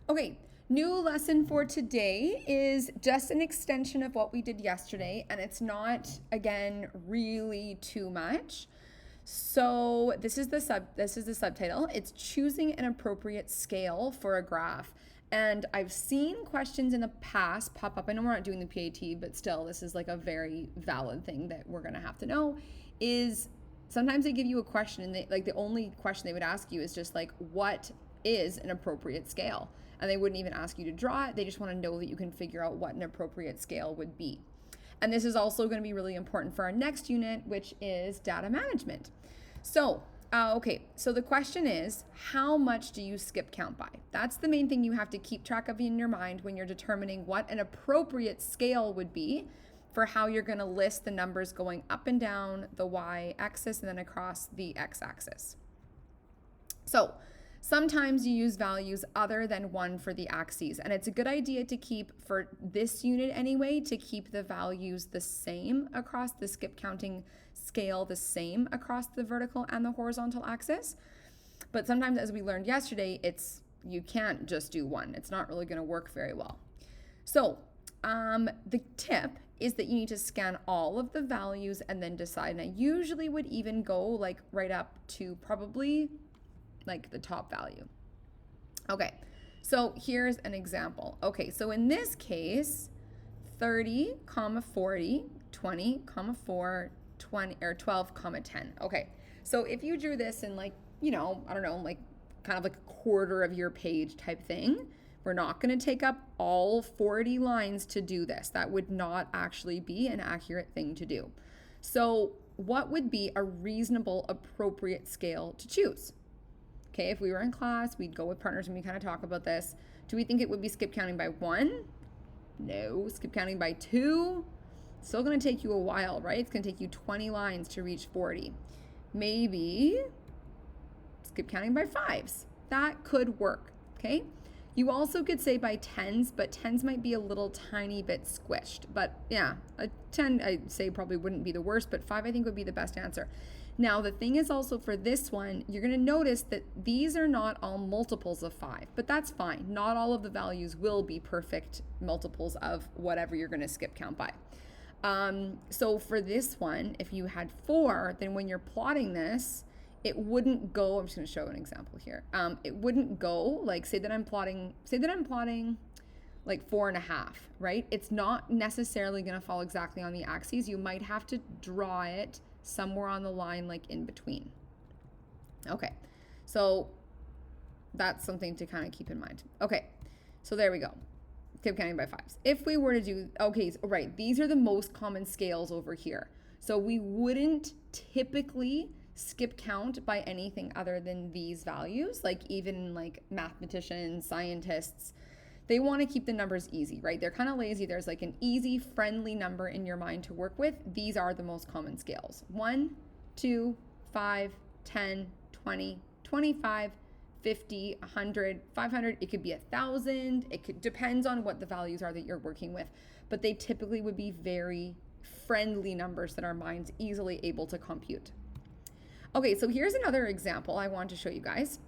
Okay, new lesson for today is just an extension of what we did yesterday, and it's not, again, really too much. So this is the subtitle. It's choosing an appropriate scale for a graph. And I've seen questions in the past pop up. I know we're not doing the PAT, but still, this is like a very valid thing that we're gonna have to know. Is sometimes they give you a question, and the only question they would ask you is just like, what is an appropriate scale? And they wouldn't even ask you to draw it. They just want to know that you can figure out what an appropriate scale would be. And this is also going to be really important for our next unit, which is data management. So, so the question is, how much do you skip count by? That's the main thing you have to keep track of in your mind when you're determining what an appropriate scale would be for how you're going to list the numbers going up and down the y-axis and then across the x-axis. So, sometimes you use values other than 1 for the axes, and it's a good idea to keep, for this unit anyway, to keep the values the same across the skip counting scale, the same across the vertical and the horizontal axis. But sometimes, as we learned yesterday, you can't just do 1. It's not really going to work very well. So the tip is that you need to scan all of the values and then decide. And I usually would even go like right up to probably like the top value. Okay, so here's an example. Okay, so in this case, 30, 40, 20, 4, 20, or 12, 10. Okay, so if you drew this in like, I don't know, like kind of like a quarter of your page type thing, we're not going to take up all 40 lines to do this. That would not actually be an accurate thing to do. So what would be a reasonable, appropriate scale to choose? Okay, if we were in class, we'd go with partners and we kind of talk about this. Do we think it would be skip counting by 1? No. Skip counting by 2? Still going to take you a while, right? It's going to take you 20 lines to reach 40. Maybe skip counting by 5s. That could work, okay? You also could say by 10s, but 10s might be a little tiny bit squished. But yeah, a 10 I'd say probably wouldn't be the worst, but 5 I think would be the best answer. Now, the thing is also for this one, you're going to notice that these are not all multiples of 5, but that's fine. Not all of the values will be perfect multiples of whatever you're going to skip count by. So for this one, if you had 4, then when you're plotting this, it wouldn't go, I'm just going to show an example here. It wouldn't go like, say that I'm plotting like 4.5, right? It's not necessarily going to fall exactly on the axes. You might have to draw it somewhere on the line, like in between. Okay, so that's something to kind of keep in mind. Okay, so there we go. Skip counting by 5s. If we were to do, okay, so, right, these are the most common scales over here. So we wouldn't typically skip count by anything other than these values, like even like mathematicians, scientists, they want to keep the numbers easy, right? They're kind of lazy. There's like an easy, friendly number in your mind to work with. These are the most common scales. 1, 2, 5, 10, 20, 25, 50, 100, 500. It could be 1,000. Depends on what the values are that you're working with. But they typically would be very friendly numbers that our mind's easily able to compute. Okay, so here's another example I want to show you guys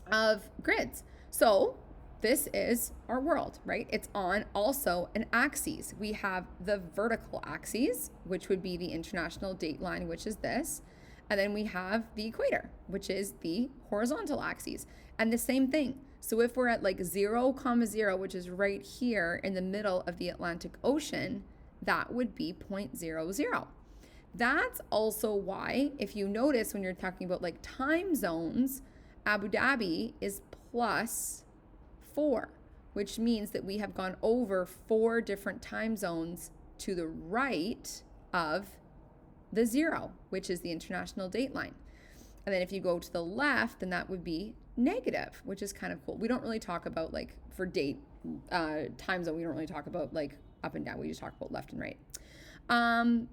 of grids. So this is our world, right? It's on also an axis. We have the vertical axis, which would be the international date line, which is this. And then we have the equator, which is the horizontal axis. And the same thing. So if we're at like 0, 0, which is right here in the middle of the Atlantic Ocean, that would be 0.00. That's also why, if you notice when you're talking about like time zones, Abu Dhabi is plus 4, which means that we have gone over 4 different time zones to the right of the 0, which is the international date line. And then if you go to the left, then that would be negative, which is kind of cool. We don't really talk about like for date time zone, we don't really talk about like up and down. We just talk about left and right.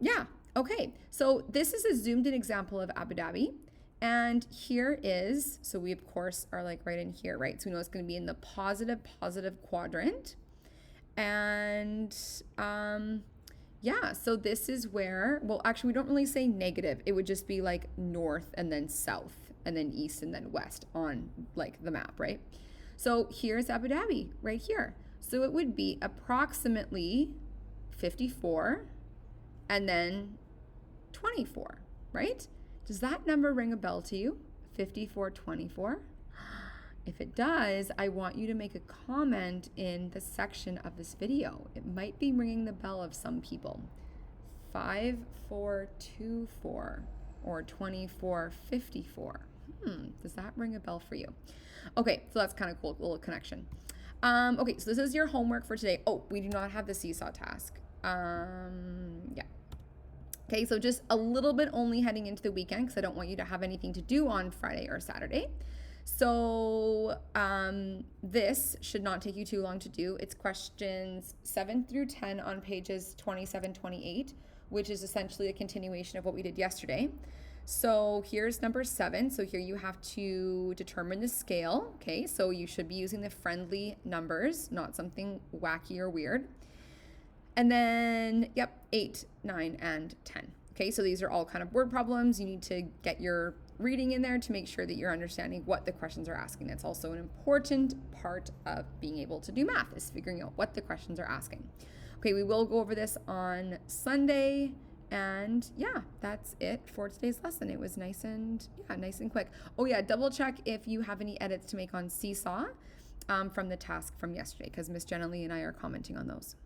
Yeah. Okay. So this is a zoomed in example of Abu Dhabi. And here is, so we of course are like right in here, right? So we know it's going to be in the positive quadrant. And yeah, so this is where, well, actually we don't really say negative. It would just be like north and then south and then east and then west on like the map, right? So here's Abu Dhabi right here. So it would be approximately 54 and then 24, right? Does that number ring a bell to you? 5424? If it does, I want you to make a comment in the section of this video. It might be ringing the bell of some people. 5424 or 2454. Does that ring a bell for you? Okay, so that's kind of cool, little connection. Okay, so this is your homework for today. Oh, we do not have the seesaw task. Yeah. Okay, so just a little bit only heading into the weekend because I don't want you to have anything to do on Friday or Saturday. So this should not take you too long to do. It's questions 7 through 10 on pages 27, 28, which is essentially a continuation of what we did yesterday. So here's number 7. So here you have to determine the scale. Okay, so you should be using the friendly numbers, not something wacky or weird. And then, 8, 9, and 10. Okay, so these are all kind of word problems. You need to get your reading in there to make sure that you're understanding what the questions are asking. That's also an important part of being able to do math, is figuring out what the questions are asking. Okay, we will go over this on Sunday. And yeah, that's it for today's lesson. It was nice and quick. Oh yeah, double check if you have any edits to make on Seesaw from the task from yesterday, because Miss Jenna Lee and I are commenting on those.